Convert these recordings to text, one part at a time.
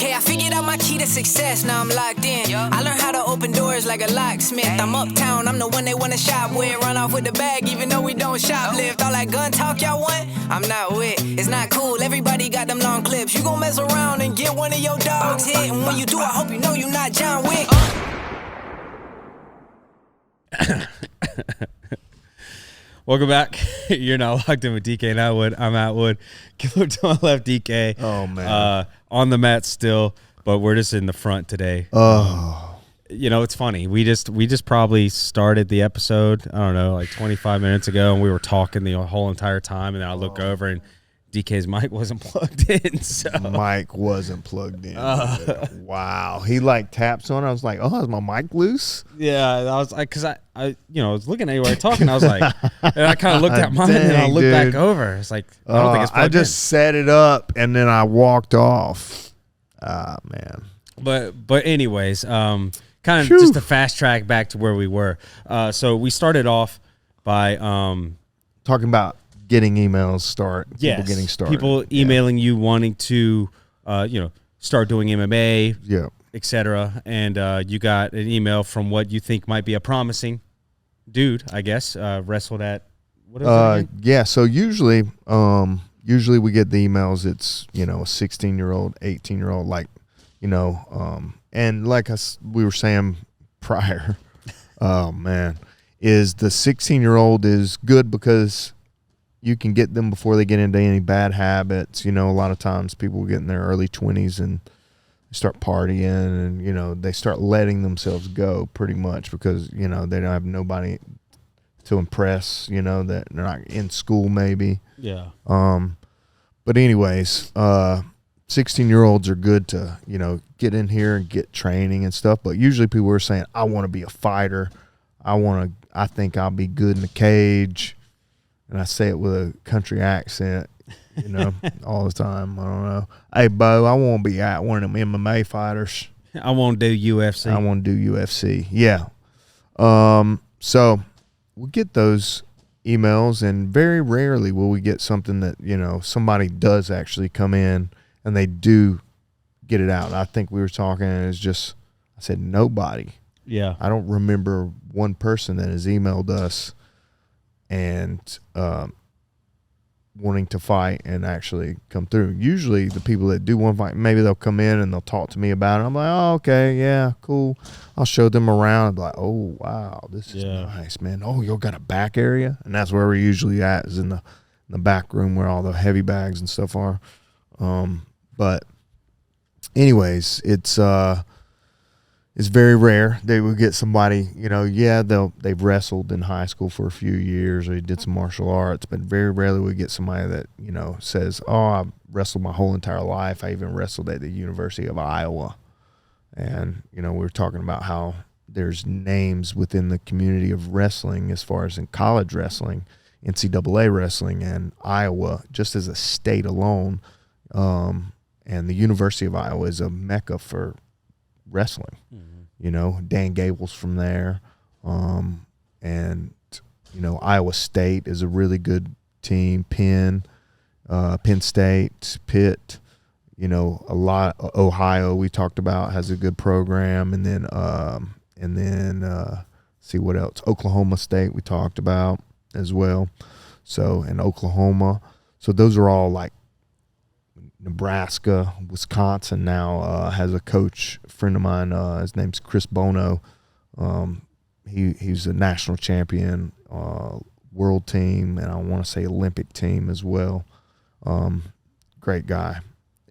Okay, I figured out my key to success, now I'm locked in. I learned how to open doors like a locksmith. I'm uptown, I'm the one they wanna shop with. Run off with the bag even though we don't shoplift. All that gun talk y'all want, I'm not with. It's not cool, everybody got them long clips. You gon' mess around and get one of your dogs hit. And when you do, I hope you know you're not John Wick. Welcome back. You're now locked in with DK and Atwood. I'm Atwood. Killer to my left, DK. Oh, man. On the mat still, but we're just in the front today. Oh. You know, it's funny. We just probably started the episode, I don't know, like 25 minutes ago, and we were talking the whole entire time, and then I look over, and DK's mic wasn't plugged in. So Mic wasn't plugged in. Wow. He like taps on it. I was like, oh, is my mic loose? yeah, I was like, because I was looking at you while you were talking. I was like, and I kind of looked at mine, and then I looked back over. It's like, I don't think it's plugged I just set it up, and then I walked off. Ah, man. But anyways, kind of just to fast track back to where we were. So we started off by talking about getting emails people getting started. People emailing you wanting to start doing MMA, etc. And you got an email from what you think might be a promising dude, I guess, wrestled at what is it? Yeah, so usually we get the emails, it's, a 16-year-old, 18-year-old, like, and like we were saying prior, oh man, is the 16-year-old is good because you can get them before they get into any bad habits. A lot of times people get in their early 20s and start partying and, they start letting themselves go pretty much because, they don't have nobody to impress, that they're not in school maybe. Yeah. But anyways, 16-year-olds are good to, get in here and get training and stuff. But usually people are saying, I want to be a fighter. I think I'll be good in the cage. And I say it with a country accent, all the time. I don't know. Hey, Bo, I want to be one of them MMA fighters. I want to do UFC. I want to do UFC. Yeah. So we'll get those emails, and very rarely will we get something that, somebody does actually come in and they do get it out. I think we were talking, and it's just, I said nobody. Yeah. I don't remember one person that has emailed us and wanting to fight and actually come through. Usually the people that do want to fight, maybe they'll come in and they'll talk to me about it. I'm like, oh, okay, yeah, cool. I'll show them around. I'm like, oh, wow, this is nice, man. Oh, you got a back area? And that's where we're usually at, is in the back room where all the heavy bags and stuff are. But anyways, it's very rare they would get somebody, they've wrestled in high school for a few years or they did some martial arts, but very rarely we get somebody that, says, oh, I've wrestled my whole entire life. I even wrestled at the University of Iowa. And, we were talking about how there's names within the community of wrestling as far as in college wrestling, NCAA wrestling, and Iowa, just as a state alone. And the University of Iowa is a mecca for wrestling. Dan Gable's from there, and Iowa State is a really good team. Penn State, Pitt, a lot. Ohio we talked about has a good program, and then see what else. Oklahoma State we talked about as well. So in Oklahoma, so those are all like. Nebraska, Wisconsin now has a coach, a friend of mine, his name's Chris Bono. He's a national champion, world team, and I want to say Olympic team as well. Great guy.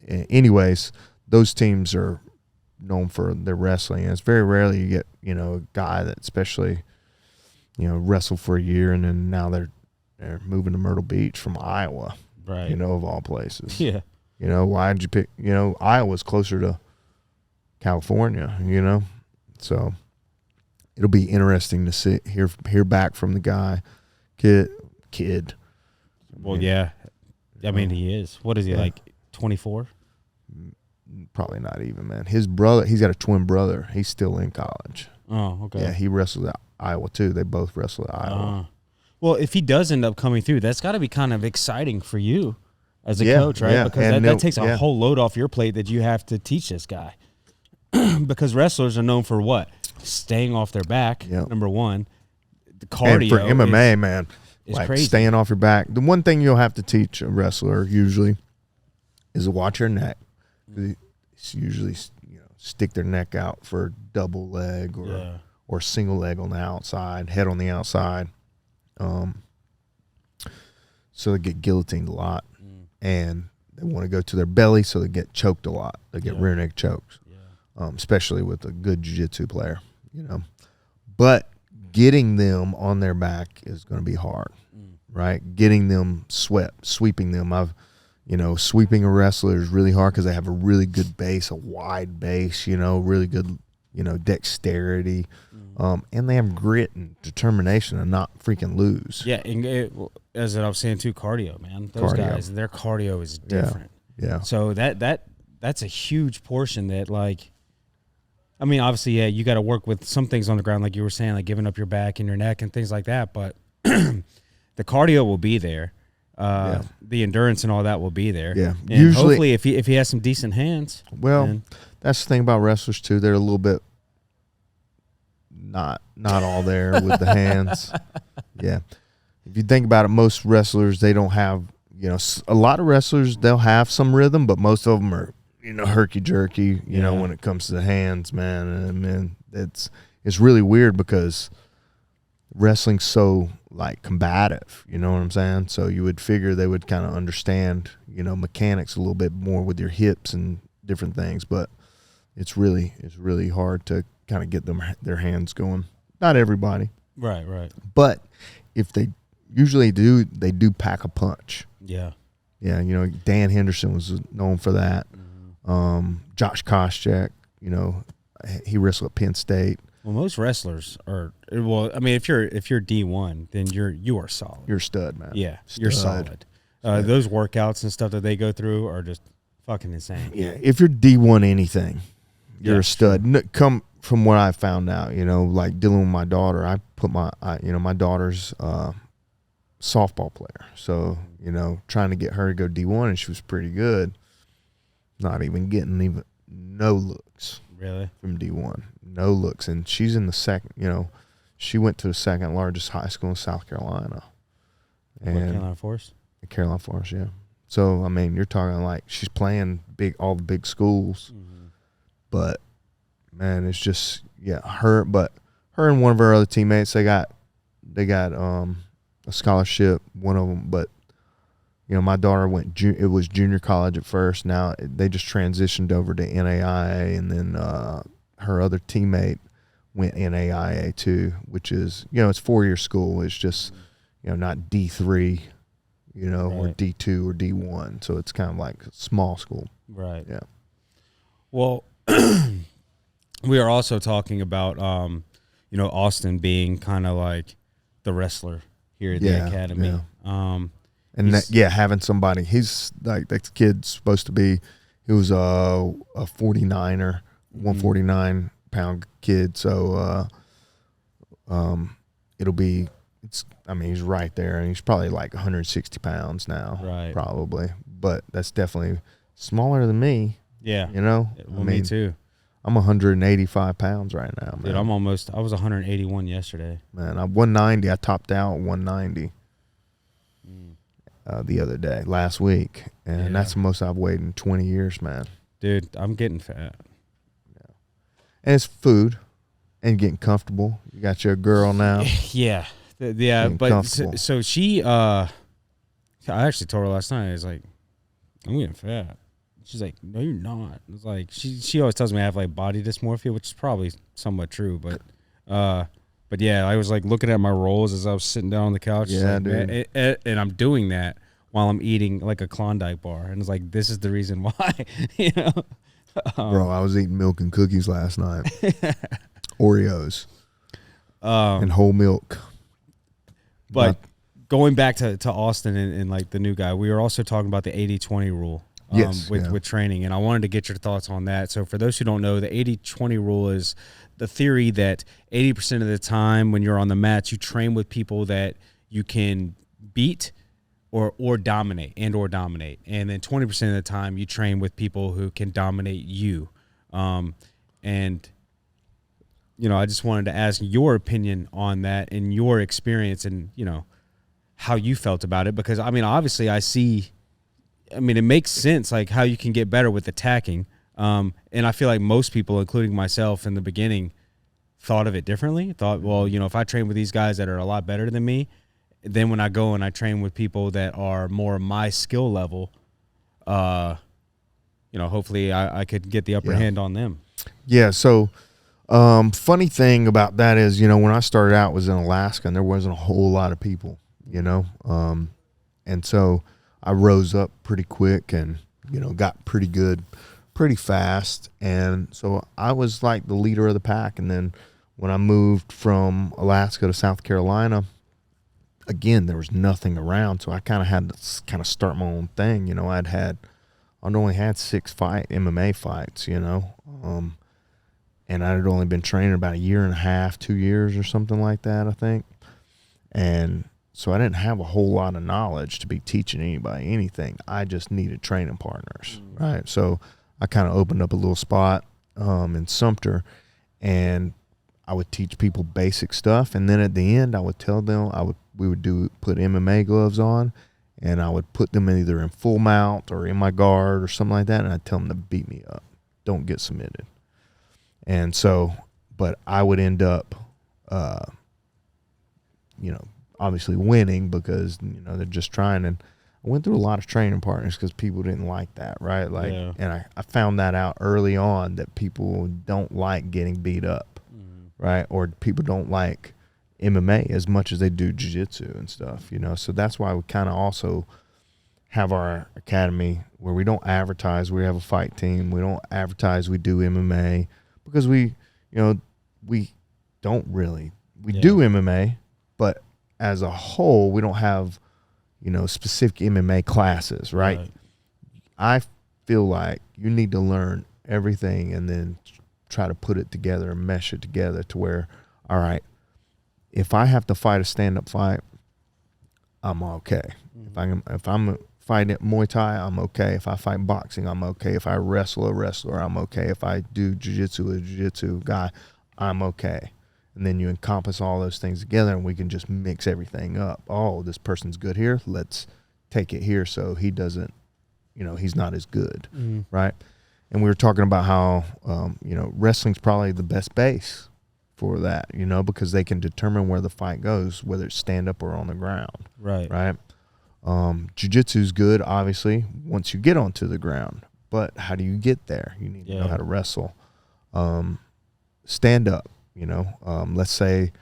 Anyways, those teams are known for their wrestling, and it's very rarely you get, a guy that especially, wrestled for a year and then now they're moving to Myrtle Beach from Iowa, right? Of all places. Yeah. Why'd you pick, Iowa's closer to California, so it'll be interesting to hear back from the guy, kid. Well, yeah. I mean, he is. What is he, like 24? Probably not even, man. His brother, he's got a twin brother. He's still in college. Oh, okay. Yeah, he wrestled at Iowa too. They both wrestled at Iowa. Well, if he does end up coming through, that's got to be kind of exciting for you. as a coach, right? Yeah. Because that takes a whole load off your plate that you have to teach this guy. Because wrestlers are known for what? Staying off their back, number one. The cardio. And for MMA, man, is like crazy. staying off your back. The one thing you'll have to teach a wrestler usually is to watch your neck. It's usually, stick their neck out for double leg or single leg on the outside, head on the outside. So they get guillotined a lot. And they want to go to their belly, so they get choked a lot. They get rear neck chokes, especially with a good jiu-jitsu player, But getting them on their back is going to be hard, right? Getting them sweeping them. Sweeping a wrestler is really hard because they have a really good base, a wide base, really good, dexterity. And they have grit and determination to not freaking lose. Yeah, and as I was saying too, cardio, man. Those guys, their cardio is different. Yeah. So that's a huge portion that, like, I mean, obviously, you got to work with some things on the ground, like you were saying, like giving up your back and your neck and things like that. But the cardio will be there. The endurance and all that will be there. Yeah. And Usually, hopefully, if he has some decent hands. Well, that's the thing about wrestlers too. They're a little bit not all there with the hands. Yeah. If you think about it, most wrestlers, they don't have, a lot of wrestlers, they'll have some rhythm, but most of them are, herky-jerky, when it comes to the hands, man. And man, it's really weird because wrestling's so, like, combative, you know what I'm saying? So you would figure they would kind of understand, mechanics a little bit more with your hips and different things, but it's really hard to kind of get their hands going. Not everybody. Right. But if they usually do, they do pack a punch. Yeah. Yeah, Dan Henderson was known for that. Josh Koscheck, he wrestled at Penn State. Well, most wrestlers are. Well, I mean, if you're D1, then you are solid. You're a stud, man. Yeah, you're solid. Those workouts and stuff that they go through are just fucking insane. Yeah, if you're D1 anything, you're a stud. Come from what I found out, like dealing with my daughter, I put my daughter's softball player. So, trying to get her to go D1, and she was pretty good. Not even getting no looks. Really? From D1. No looks. And she's in the second, she went to the second largest high school in South Carolina. And Carolina Forest? Carolina Forest, yeah. So, I mean, you're talking like she's playing all the big schools. But, man, it's just, her and one of her other teammates, they got a scholarship, one of them, but my daughter it was junior college at first. Now they just transitioned over to NAIA, and then her other teammate went NAIA too, which is, it's 4-year school. It's just, not D3, or D2 or D1. So it's kind of like a small school. Right. Yeah. Well, we are also talking about, Austin being kind of like the wrestler here at the academy. Yeah. And having somebody, he's like, that kid's supposed to be, he was a 49er, 149 pound kid. So, he's right there, and he's probably like 160 pounds now. Right. Probably. But that's definitely smaller than me. Yeah. Well, me too. I'm 185 pounds right now, man. Dude, I was 181 yesterday. Man, I'm 190. I topped out 190. The other day, last week, and that's the most I've weighed in 20 years, man. Dude, I'm getting fat. Yeah. And it's food and getting comfortable. You got your girl now. Yeah. But so she, I actually told her last night, I was like, I'm getting fat. She's like, no, you're not. It's like, she always tells me I have like body dysmorphia, which is probably somewhat true, but yeah, I was like looking at my rolls as I was sitting down on the couch. Yeah, like, dude. And I'm doing that while I'm eating like a Klondike bar. And it's like, this is the reason why, Bro, I was eating milk and cookies last night. Oreos. And whole milk. But going back to Austin and like the new guy, we were also talking about the 80-20 rule. With training, and I wanted to get your thoughts on that. So for those who don't know, the 80-20 rule is the theory that 80% of the time when you're on the mats, you train with people that you can beat or dominate, and then 20% of the time you train with people who can dominate you. And you know, I just wanted to ask your opinion on that and your experience, and you know how you felt about it, because I mean, obviously it makes sense, like how you can get better with attacking. And I feel like most people, including myself in the beginning, thought of it differently. Thought, well, you know, if I train with these guys that are a lot better than me, then when I go and I train with people that are more my skill level, you know, hopefully I could get the upper hand on them. Yeah. So, funny thing about that is, you know, when I started out, was in Alaska, and there wasn't a whole lot of people, you know, and so I rose up pretty quick and, you know, got pretty good pretty fast. And so I was like the leader of the pack. And then when I moved from Alaska to South Carolina, again, there was nothing around. So I kind of had to start my own thing. You know, I'd only had 6 MMA fights, you know, and I had only been training about 1.5 years, 2 years or something like that, I think. And so I didn't have a whole lot of knowledge to be teaching anybody anything. I just needed training partners, right? So I kind of opened up a little spot in Sumter, and I would teach people basic stuff. And then at the end, I would tell them, we would put MMA gloves on, and I would put them either in full mount or in my guard or something like that, and I'd tell them to beat me up. Don't get submitted. And so, but I would end up, you know, obviously winning, because, you know, they're just trying. And I went through a lot of training partners because people didn't like that, right? Like, and I found that out early on, that people don't like getting beat up, right? Or people don't like MMA as much as they do jiu-jitsu and stuff, you know? So that's why we kind of also have our academy where we don't advertise we have a fight team. We don't advertise we do MMA, because we don't really. We do MMA, but as a whole, we don't have, you know, specific MMA classes, right? I feel like you need to learn everything and then try to put it together and mesh it together to where, all right, if I have to fight a stand-up fight, I'm okay. If I'm fighting Muay Thai, I'm okay. If I fight boxing, I'm okay. If I wrestle a wrestler, I'm okay. If I do jiu-jitsu with a jiu-jitsu guy, I'm okay. And then you encompass all those things together, and we can just mix everything up. Oh, this person's good here. Let's take it here so he doesn't, you know, he's not as good, right? And we were talking about how, you know, wrestling's probably the best base for that, you know, because they can determine where the fight goes, whether it's stand-up or on the ground. Right? Jiu-jitsu's good, obviously, once you get onto the ground. But how do you get there? You need to know how to wrestle. Stand-up. You know, let's say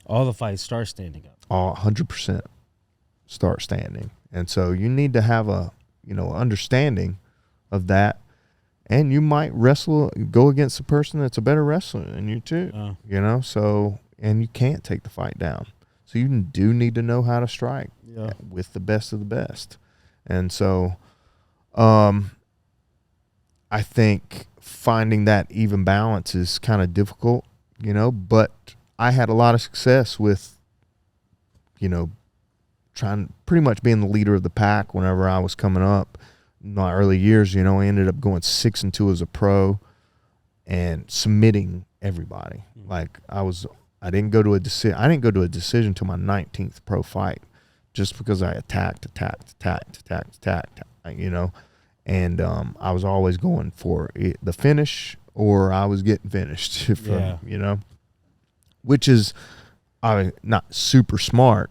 all the fights start standing up. All 100% start standing, and so you need to have a, you know, understanding of that. And you might go against a person that's a better wrestler than you too. You know, so, and you can't take the fight down. So you do need to know how to strike with the best of the best. And so, I think finding that even balance is kind of difficult. You know, but I had a lot of success with, you know, pretty much being the leader of the pack whenever I was coming up in my early years. You know, I ended up going 6-2 as a pro and submitting everybody. Like I didn't go to a decision until my 19th pro fight, just because I attacked, you know, and I was always going for the finish, or I was getting finished, you know, which is not super smart,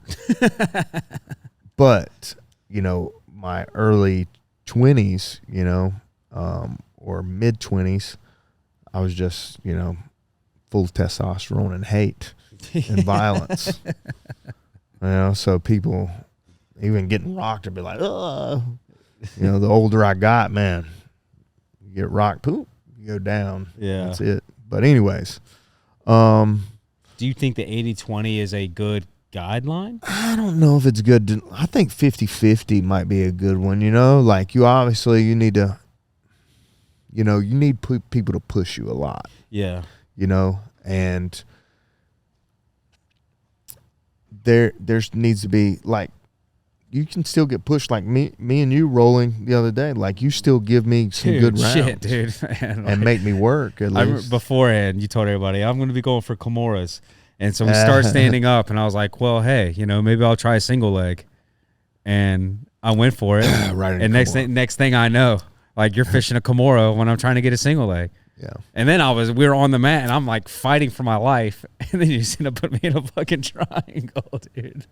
but, you know, my early 20s, you know, or mid 20s, I was just, you know, full of testosterone and hate and violence, you know, so people even getting rocked would be like, oh, you know, the older I got, man, you get rocked, poop. Go down. That's it. But anyways, do you think the 80-20 is a good guideline? I don't know if it's good. I think 50-50 might be a good one. You know, like you need to, you know, you need people to push you a lot. You know, and there needs to be, like, you can still get pushed like me and you rolling the other day. Like you still give me some good rounds, shit, dude, man, and make me work at least. Beforehand, you told everybody I'm going to be going for Kimuras, and so we start standing up, and I was like, well, hey, maybe I'll try a single leg, and I went for it. Right. And next thing I know, like you're fishing a Kimura when I'm trying to get a single leg. Yeah. And then we were on the mat, and I'm like fighting for my life, and then you just end up putting me in a fucking triangle, dude.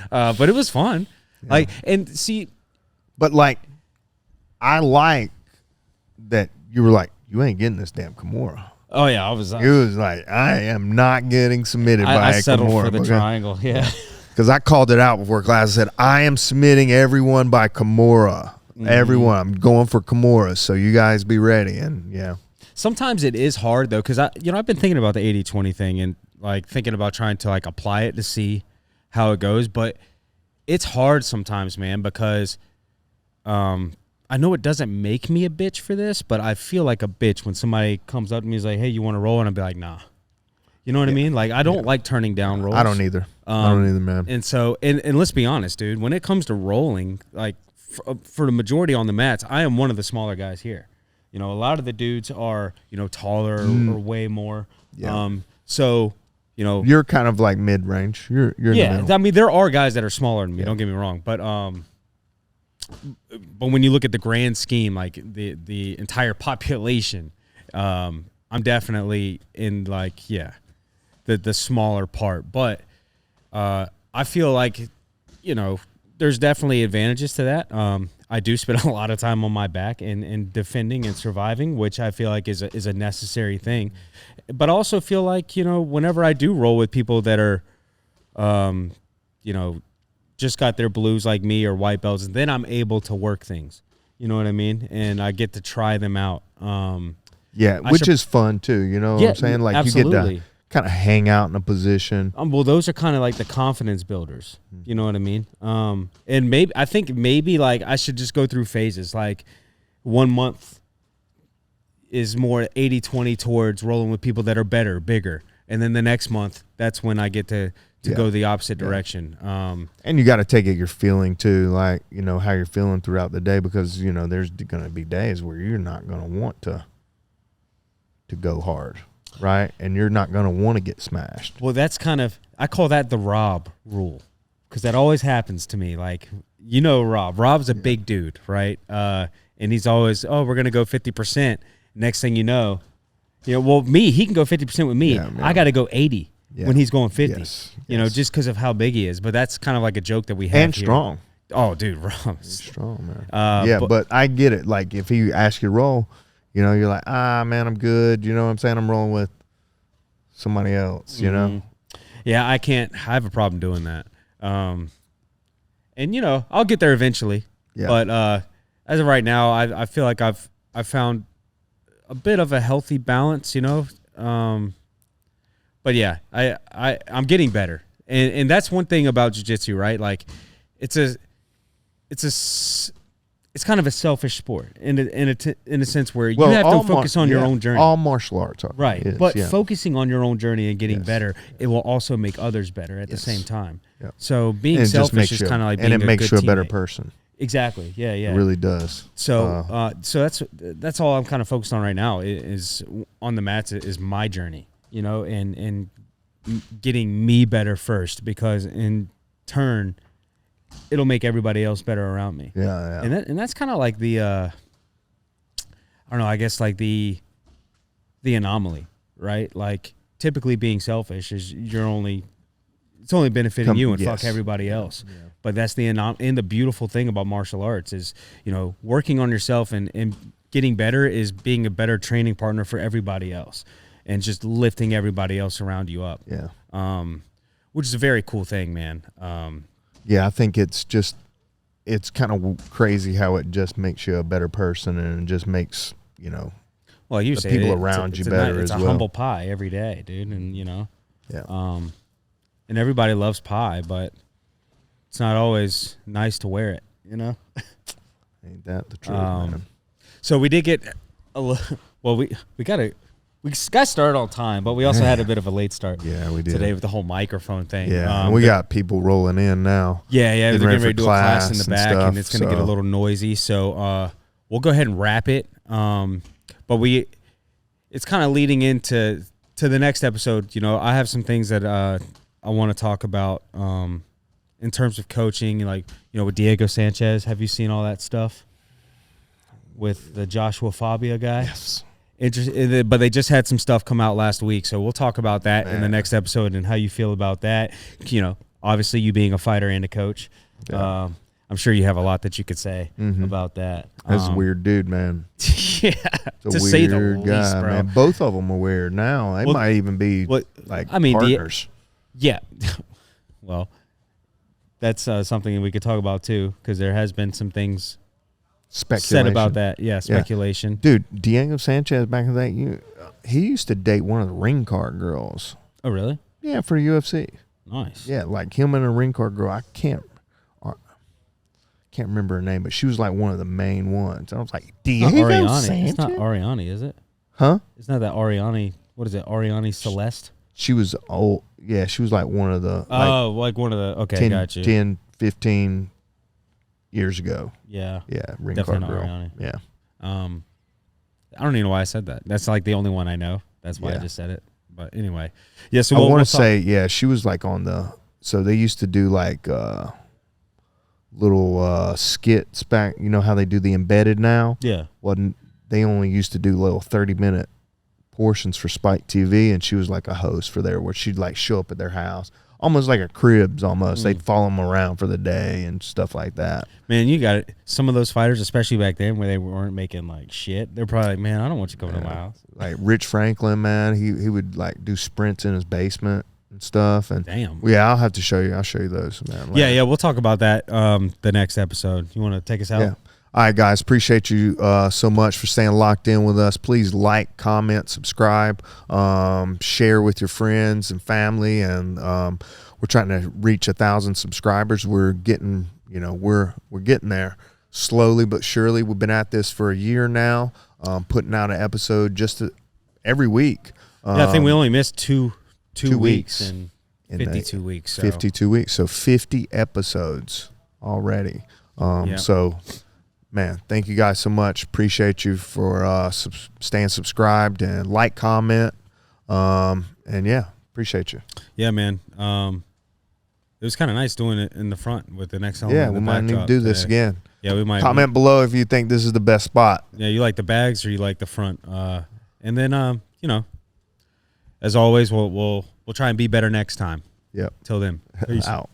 But it was fun. Yeah. Like, and see, but like, I like that you were like, you ain't getting this damn Kimura. Oh yeah, I was. It was like, I am not getting submitted by a Kimura. I settled for the triangle. Yeah. Because I called it out before class. I said, I am submitting everyone by Kimura. Mm-hmm. Everyone. I'm going for Kimura. So you guys be ready. And yeah. Sometimes it is hard though, because I've been thinking about the 80-20 thing and like thinking about trying to like apply it to see how it goes, but it's hard sometimes, man, because I know it doesn't make me a bitch for this, but I feel like a bitch when somebody comes up to me and is like, hey, you want to roll? And I'll be like, nah. You know what I mean? Like, I don't like turning down rolls. I don't either. I don't either, man. And so, and let's be honest, dude, when it comes to rolling, like for the majority on the mats, I am one of the smaller guys here. A lot of the dudes are, taller or way more. Yeah. So, you're kind of like mid-range. You're in the middle. I mean, there are guys that are smaller than me. Don't get me wrong, but when you look at the grand scheme, like the entire population, I'm definitely in like the smaller part. But I feel like there's definitely advantages to that. I do spend a lot of time on my back and defending and surviving, which I feel like is a necessary thing. But I also feel like, whenever I do roll with people that are, just got their blues like me or white belts, then I'm able to work things. You know what I mean? And I get to try them out. Which is fun too. You know what I'm saying? Like absolutely. You get to kind of hang out in a position. Well, those are kind of like the confidence builders. You know what I mean? And I think maybe like I should just go through phases. Like 1 month is more 80-20 towards rolling with people that are better, bigger. And then the next month, that's when I get to go the opposite direction. And you got to take it you're feeling too, like, how you're feeling throughout the day, because, there's going to be days where you're not going to want to go hard. Right, and you're not going to want to get smashed. Well, that's I call that the Rob rule, because that always happens to me. Like, Rob. Rob's a big dude, right? And he's always, we're going to go 50%. Next thing you know, he can go 50% with me. Yeah, I got to go 80 when he's going 50. Yes. Just because of how big he is. But that's kind of like a joke that we have and here. Strong. Oh, dude, Rob's strong, man. But I get it. Like, if he asks you to roll, you're like, man, I'm good. You know what I'm saying? I'm rolling with somebody else, Yeah, I can't. I have a problem doing that. And, I'll get there eventually. Yeah. But as of right now, I feel like I've found a bit of a healthy balance, But, yeah, I'm getting better. And that's one thing about jiu-jitsu, right? Like, it's kind of a selfish sport in a sense where you have to focus on your own journey. All martial arts are. Right. But focusing on your own journey and getting better, it will also make others better at the same time. Yep. So being selfish is kind of like being a good teammate. And it makes you a better person. Exactly. Yeah, yeah. It really does. So so that's all I'm kind of focused on right now is on the mats is my journey, and getting me better first, because in turn it'll make everybody else better around me. Yeah. And that's kind of like the I don't know, I guess like the anomaly, right? Like typically being selfish is it's only benefiting you and fuck everybody else. Yeah. But that's the beautiful thing about martial arts is, working on yourself and getting better is being a better training partner for everybody else and just lifting everybody else around you up. Yeah. Which is a very cool thing, man. Yeah, I think it's kind of crazy how it just makes you a better person, and it just makes, well, you say people around you better as well. It's a humble pie every day, dude, and yeah. And everybody loves pie, but it's not always nice to wear it, Ain't that the truth, man? So we did get we got to We got started on time, but we also had a bit of a late start. Yeah, we did today with the whole microphone thing. Yeah, and we got people rolling in now. Yeah, they're getting ready to do a class in the back, stuff, and it's going to get a little noisy. So we'll go ahead and wrap it. But it's kind of leading into the next episode. You know, I have some things that I want to talk about in terms of coaching, like, you know, with Diego Sanchez. Have you seen all that stuff with the Joshua Fabia guy? Yes. But they just had some stuff come out last week, so we'll talk about that in the next episode and how you feel about that. You know, obviously you being a fighter and a coach, I'm sure you have a lot that you could say about that. That's a weird dude, man. Yeah, to say the least, guy, bro. Man. Both of them are weird now. They might even be partners. Yeah. Well, that's something we could talk about too, because there has been some things said about that. Yeah, speculation. Yeah. Dude, Diego Sanchez back in the day, he used to date one of the ring card girls. Oh, really? Yeah, for UFC. Nice. Yeah, like him and a ring card girl. I can't remember her name, but she was like one of the main ones. I was like, Diego Sanchez? It's not Ariane, is it? Huh? It's not that Ariane. What is it? Ariane Celeste? She was old. Yeah, she was like one of the. Like one of the. Okay, 10, got you. 10, 15 years ago. Yeah. Yeah, ring Definitely card girl. Ariane. Yeah. I don't even know why I said that. That's like the only one I know. That's why I just said it. But anyway, yeah. So I want to say, she was like on the. So they used to do like little skits back. You know how they do the embedded now? Yeah. They only used to do little 30-minute portions for Spike TV, and she was like a host for there, where she'd like show up at their house, almost like a Cribs. Almost they'd follow them around for the day and stuff like that. Man, you got it. Some of those fighters, especially back then, where they weren't making like shit, they're probably like, man, I don't want you coming to my house. Like Rich Franklin, man, he would like do sprints in his basement and stuff. And damn. Yeah, I'll have to show you. I'll show you those, man. Later. Yeah, we'll talk about that the next episode. You want to take us out? Yeah. All right, guys. Appreciate you so much for staying locked in with us. Please like, comment, subscribe, share with your friends and family. And we're trying to reach 1,000 subscribers. We're getting, we're getting there slowly but surely. We've been at this for a year now, putting out an episode just every week. I think we only missed two weeks in 52 weeks. So. 52 weeks. So 50 episodes already. So, man, thank you guys so much. Appreciate you for staying subscribed and like, comment. And appreciate you. Yeah, man. It was kind of nice doing it in the front with the next element. Yeah, we might need to do this again. Yeah, we might. Comment below if you think this is the best spot. Yeah, you like the bags or you like the front. And then, as always, we'll try and be better next time. Yep. Till then, peace. Out.